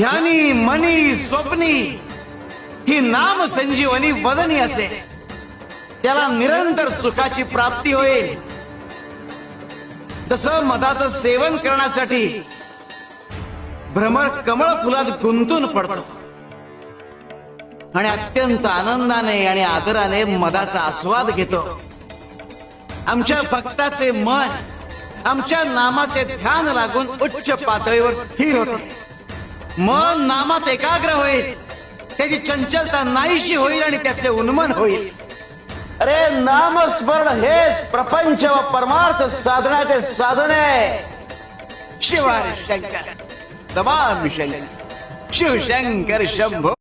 ध्यानी मनी स्वप्नी ही नाम संजीवनी वदनी असे, त्याला निरंतर सुखाची प्राप्ती होईल. तसं मधाचं सेवन करण्यासाठी भ्रमर कमळ फुलात गुंतून पडतो आणि अत्यंत आनंदाने आणि आदराने मधाचा आस्वाद घेतो. आमच्या भक्ताचे मन आमच्या नामाचे ध्यान लागून उच्च पातळीवर स्थिर होते. मन नामात एकाग्र होईल, त्याची चंचलता नाहीशी होईल आणि त्याचे उन्मन होईल. अरे नामस्मरण हेच प्रपंच व परमार्थ साधनाचे साधन आहे. शिवाय शंकर दबाम शंकर शिवशंकर शंभो.